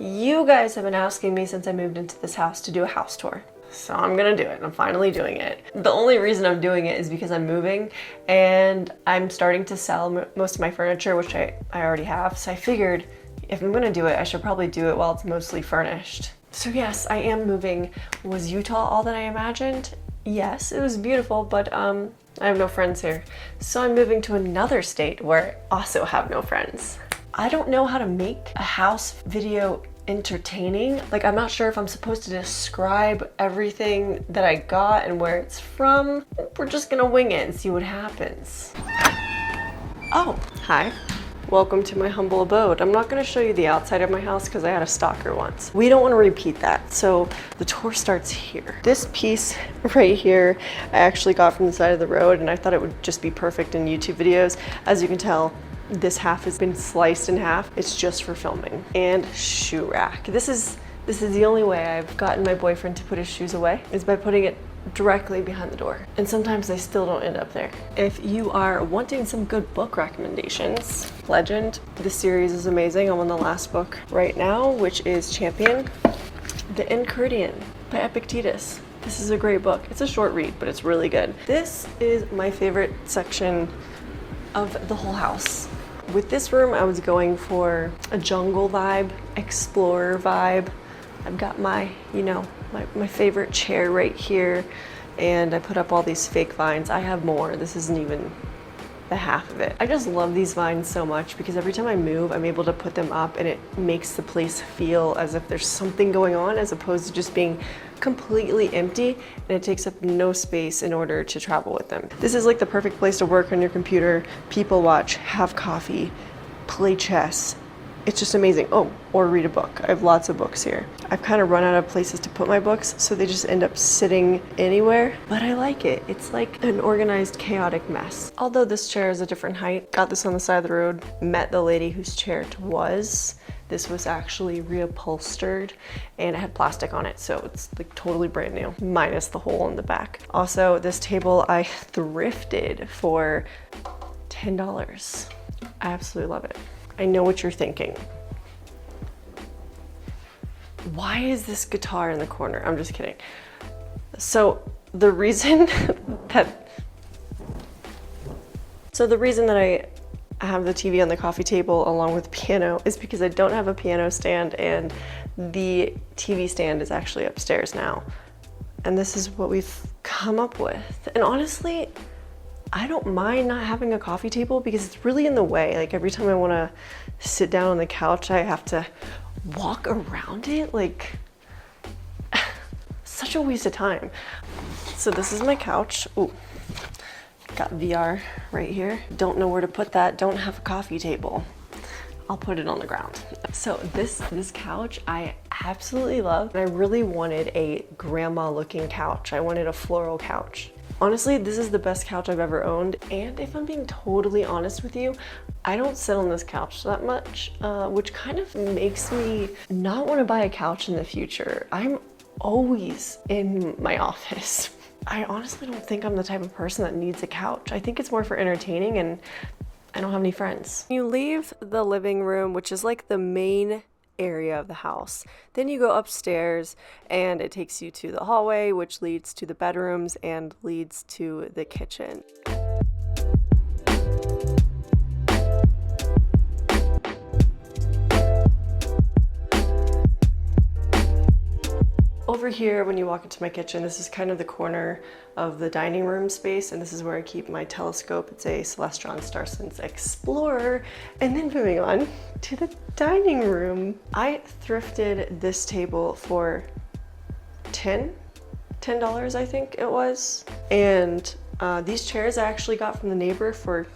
You guys have been asking me since I moved into this house to do a house tour. So I'm gonna do it. I'm finally doing it. The only reason I'm doing it is because I'm moving and I'm starting to sell most of my furniture, which I already have. So I figured if I'm gonna do it, I should probably do it while it's mostly furnished. So yes, I am moving. Was Utah all that I imagined? Yes, it was beautiful, but I have no friends here. So I'm moving to another state where I also have no friends. I don't know how to make a house video entertaining. Like, I'm not sure if I'm supposed to describe everything that I got and where it's from. We're just gonna wing it and see what happens. Oh, hi. Welcome to my humble abode. I'm not gonna show you the outside of my house because I had a stalker once. We don't want to repeat that, so the tour starts here. This piece right here, I actually got from the side of the road and I thought it would just be perfect in YouTube videos. As you can tell, this half has been sliced in half. It's just for filming. And shoe rack. This is the only way I've gotten my boyfriend to put his shoes away, is by putting it directly behind the door. And sometimes they still don't end up there. If you are wanting some good book recommendations, Legend, this series is amazing. I'm on the last book right now, which is Champion, The Enchiridion by Epictetus. This is a great book. It's a short read, but it's really good. This is my favorite section of the whole house. With this room, I was going for a jungle vibe, explorer vibe. I've got my, my favorite chair right here, and I put up all these fake vines. I have more. This isn't even the half of it. I just love these vines so much because every time I move, I'm able to put them up and it makes the place feel as if there's something going on, as opposed to just being completely empty, and it takes up no space in order to travel with them. This is like the perfect place to work on your computer, people watch, have coffee, play chess. It's just amazing. Oh, or read a book. I have lots of books here. I've kind of run out of places to put my books, so they just end up sitting anywhere, but I like it. It's like an organized, chaotic mess. Although this chair is a different height, got this on the side of the road, met the lady whose chair it was. This was actually reupholstered and it had plastic on it, so it's like totally brand new, minus the hole in the back. Also, this table I thrifted for $10. I absolutely love it. I know what you're thinking. Why is this guitar in the corner? I'm just kidding. So the reason that I have the TV on the coffee table along with the piano is because I don't have a piano stand, and the TV stand is actually upstairs now. And this is what we've come up with. And honestly, I don't mind not having a coffee table because it's really in the way. Like, every time I want to sit down on the couch, I have to walk around it. Like, such a waste of time. So this is my couch. Ooh. Got VR right here. Don't know where to put that. Don't have a coffee table. I'll put it on the ground. So this couch I absolutely love. I really wanted a grandma looking couch. I wanted a floral couch. Honestly, this is the best couch I've ever owned. And if I'm being totally honest with you, I don't sit on this couch that much, which kind of makes me not want to buy a couch in the future. I'm always in my office. I honestly don't think I'm the type of person that needs a couch. I think it's more for entertaining, and I don't have any friends. You leave the living room, which is like the main area of the house. Then you go upstairs and it takes you to the hallway, which leads to the bedrooms and leads to the kitchen. Over here, when you walk into my kitchen, this is kind of the corner of the dining room space, and this is where I keep my telescope. It's a Celestron Starsense Explorer. And then moving on to the dining room. I thrifted this table for $10 I think it was. And these chairs I actually got from the neighbor for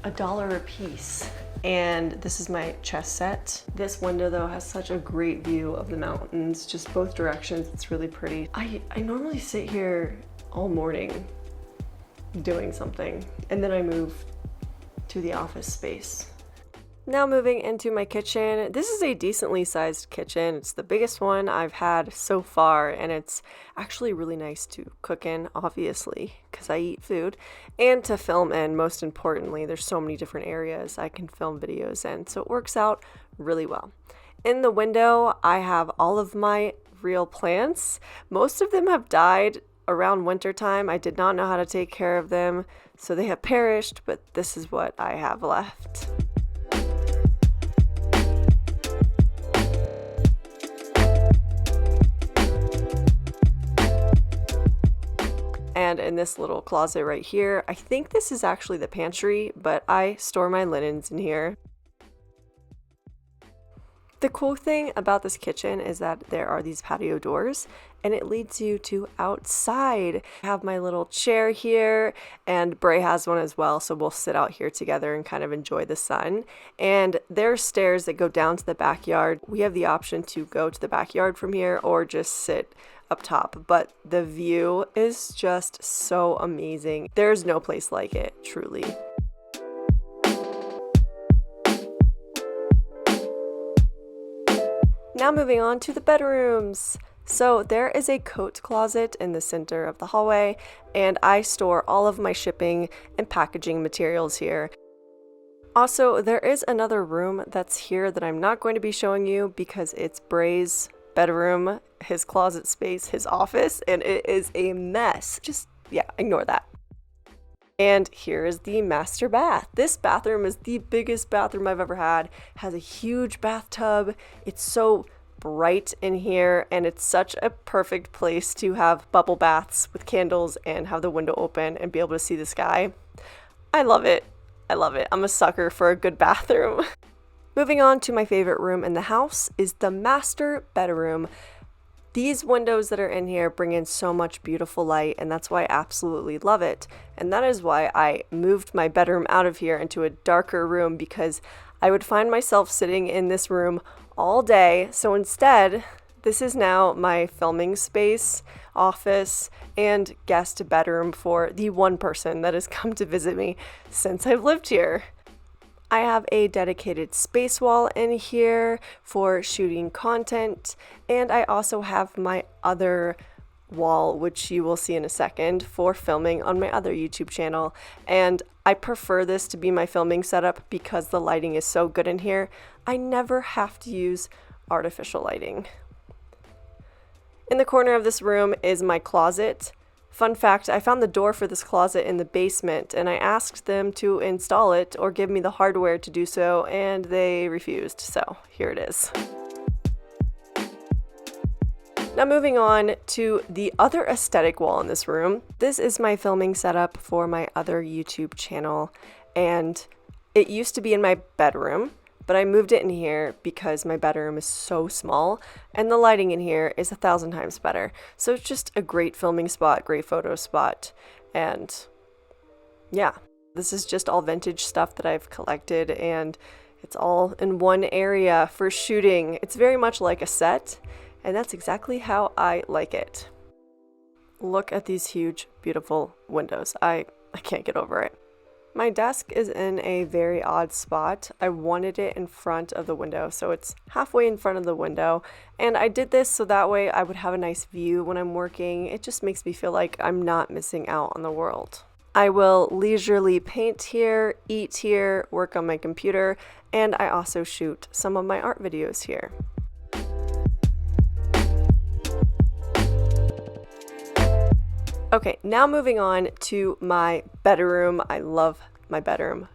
$1 a piece. And this is my chess set. This window though has such a great view of the mountains, just both directions. It's really pretty. I normally sit here all morning doing something, and then I move to the office space. Now moving into my kitchen. This is a decently sized kitchen. It's the biggest one I've had so far, and it's actually really nice to cook in, obviously, because I eat food, and to film in, most importantly. There's so many different areas I can film videos in, so it works out really well. In the window, I have all of my real plants. Most of them have died around winter time. I did not know how to take care of them, so they have perished, but this is what I have left. And in this little closet right here, I think this is actually the pantry, but I store my linens in here. The cool thing about this kitchen is that there are these patio doors and it leads you to outside. I have my little chair here and Bray has one as well, so we'll sit out here together and kind of enjoy the sun. And there are stairs that go down to the backyard. We have the option to go to the backyard from here or just sit up top, but the view is just so amazing. There's no place like it, truly. Now moving on to the bedrooms. So there is a coat closet in the center of the hallway, and I store all of my shipping and packaging materials here. Also, there is another room that's here that I'm not going to be showing you because it's Bray's bedroom, his closet space, his office, and it is a mess. Just, yeah, ignore that. And here is the master bath. This bathroom is the biggest bathroom I've ever had. It has a huge bathtub. It's so bright in here, and it's such a perfect place to have bubble baths with candles and have the window open and be able to see the sky. I love it. I love it. I'm a sucker for a good bathroom. Moving on to my favorite room in the house is the master bedroom. These windows that are in here bring in so much beautiful light, and that's why I absolutely love it. And that is why I moved my bedroom out of here into a darker room, because I would find myself sitting in this room all day. So instead, this is now my filming space, office, and guest bedroom for the one person that has come to visit me since I've lived here. I have a dedicated space wall in here for shooting content, and I also have my other wall, which you will see in a second, for filming on my other YouTube channel. And I prefer this to be my filming setup because the lighting is so good in here. I never have to use artificial lighting. In the corner of this room is my closet. Fun fact, I found the door for this closet in the basement, and I asked them to install it or give me the hardware to do so, and they refused, so here it is. Now moving on to the other aesthetic wall in this room. This is my filming setup for my other YouTube channel, and it used to be in my bedroom, but I moved it in here because my bedroom is so small and the lighting in here is 1,000 times better. So it's just a great filming spot, great photo spot, and yeah, this is just all vintage stuff that I've collected, and it's all in one area for shooting. It's very much like a set, and that's exactly how I like it. Look at these huge, beautiful windows. I can't get over it. My desk is in a very odd spot. I wanted it in front of the window, so it's halfway in front of the window. And I did this so that way I would have a nice view when I'm working. It just makes me feel like I'm not missing out on the world. I will leisurely paint here, eat here, work on my computer, and I also shoot some of my art videos here. Okay, now moving on to my bedroom. I love my bedroom.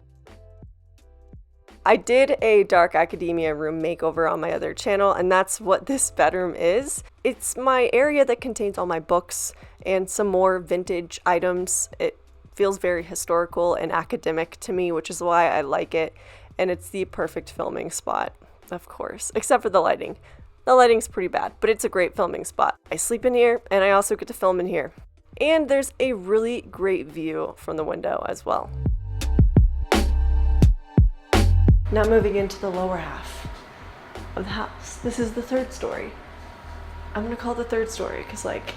I did a dark academia room makeover on my other channel, and that's what this bedroom is. It's my area that contains all my books and some more vintage items. It feels very historical and academic to me, which is why I like it. And it's the perfect filming spot, of course, except for the lighting. The lighting's pretty bad, but it's a great filming spot. I sleep in here, and I also get to film in here. And there's a really great view from the window as well. Now moving into the lower half of the house. This is the third story. I'm gonna call it the third story because like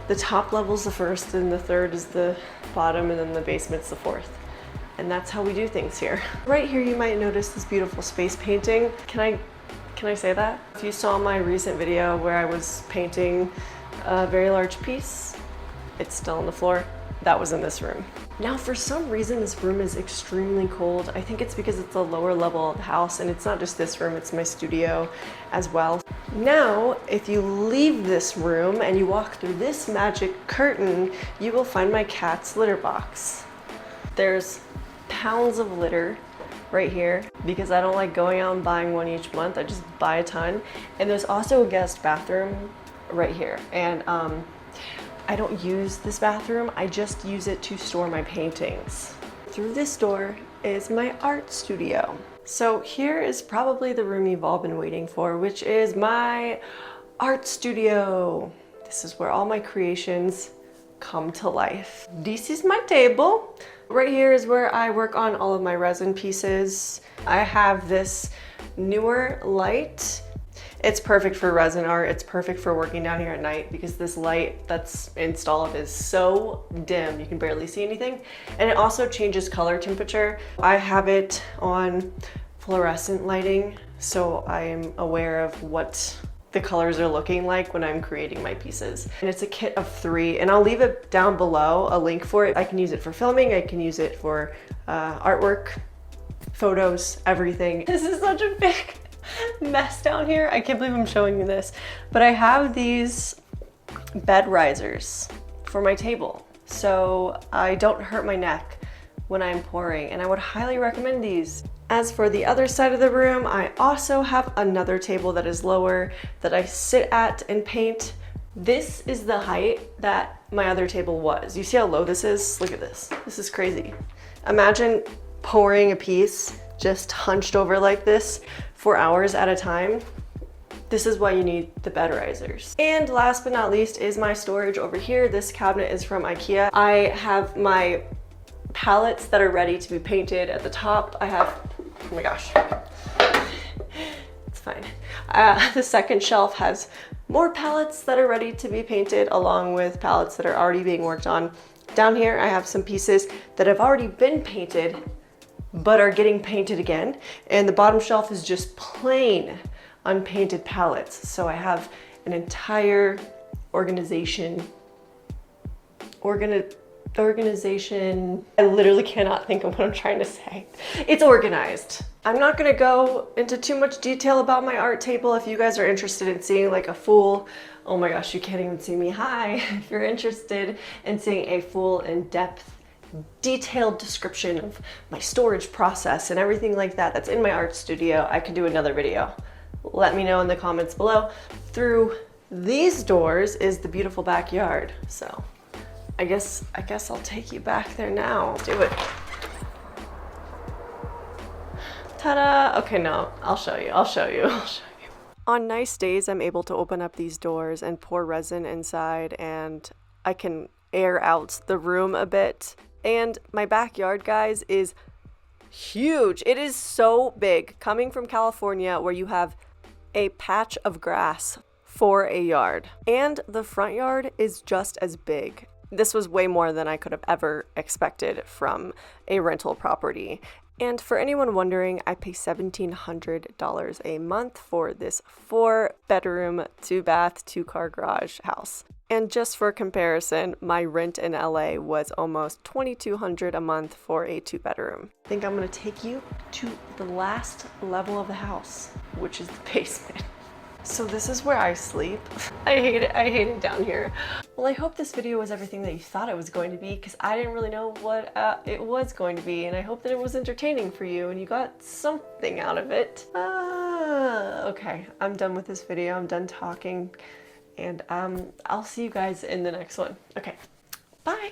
the top level's the first and the third is the bottom and then the basement's the fourth. And that's how we do things here. Right here you might notice this beautiful space painting. Can I say that? If you saw my recent video where I was painting a very large piece, it's still on the floor. That was in this room. Now, for some reason, this room is extremely cold. I think it's because it's a lower level of the house, and it's not just this room, it's my studio as well. Now, if you leave this room and you walk through this magic curtain, you will find my cat's litter box. There's pounds of litter right here because I don't like going out and buying one each month. I just buy a ton. And there's also a guest bathroom right here. And I don't use this bathroom, I just use it to store my paintings. Through this door is my art studio. So here is probably the room you've all been waiting for, which is my art studio. This is where all my creations come to life. This is my table. Right here is where I work on all of my resin pieces. I have this newer light. It's perfect for resin art. It's perfect for working down here at night because this light that's installed is so dim you can barely see anything. And it also changes color temperature. I have it on fluorescent lighting, so I am aware of what the colors are looking like when I'm creating my pieces. And it's a kit of 3, and I'll leave it down below, a link for it. I can use it for filming, I can use it for artwork, photos, everything. This is such a big mess down here. I can't believe I'm showing you this, but I have these bed risers for my table so I don't hurt my neck when I'm pouring, and I would highly recommend these. As for the other side of the room, I also have another table that is lower that I sit at and paint. This is the height that my other table was. You see how low this is? Look at this. This is crazy. Imagine pouring a piece just hunched over like this for hours at a time. This is why you need the bed risers. And last but not least is my storage over here. This cabinet is from IKEA. I have my palettes that are ready to be painted at the top. I have, oh my gosh, it's fine. The second shelf has more palettes that are ready to be painted along with palettes that are already being worked on. Down here I have some pieces that have already been painted but are getting painted again. And the bottom shelf is just plain unpainted palettes. So I have an entire organization. I literally cannot think of what I'm trying to say. It's organized. I'm not gonna go into too much detail about my art table. If you guys are interested in seeing like a full, oh my gosh, you can't even see me, hi. If you're interested in seeing a full in-depth detailed description of my storage process and everything like that that's in my art studio, I could do another video. Let me know in the comments below. Through these doors is the beautiful backyard. So I guess I'll take you back there now. Let's do it. Ta-da! Okay, no, I'll show you. On nice days, I'm able to open up these doors and pour resin inside, and I can air out the room a bit. And my backyard, guys, is huge. It is so big. Coming from California, where you have a patch of grass for a yard, and the front yard is just as big. This was way more than I could have ever expected from a rental property. And for anyone wondering, I pay $1,700 a month for this 4-bedroom, 2-bath, 2-car garage house. And just for comparison, my rent in LA was almost $2,200 a month for a 2-bedroom. I think I'm gonna take you to the last level of the house, which is the basement. So this is where I sleep. I hate it down here. Well, I hope this video was everything that you thought it was going to be, because I didn't really know what it was going to be, and I hope that it was entertaining for you and you got something out of it. Okay, I'm done with this video. I'm done talking, and I'll see you guys in the next one. Okay, bye.